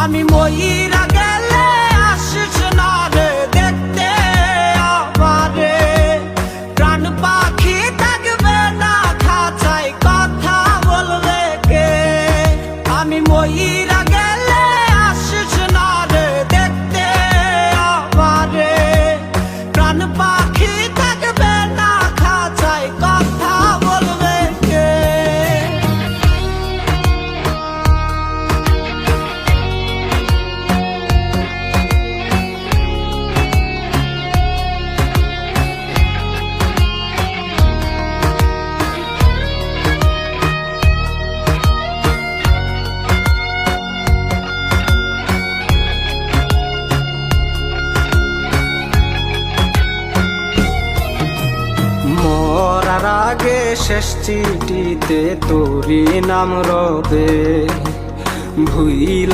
আমি মইরা গেলে আসিস না রে দেখতে আমারে। প্রাণ পাখি থাকবে না খাঁচায়, কথা বলবে কে? আমি মইরা গেলে আসিস না রে দেখতে আমারে। প্রাণ পাখি থাকবে না খাঁচায়, কথা বলবে কে? মরার আগে শেষ চিঠিতে তোরই নাম রবে, ভুইলা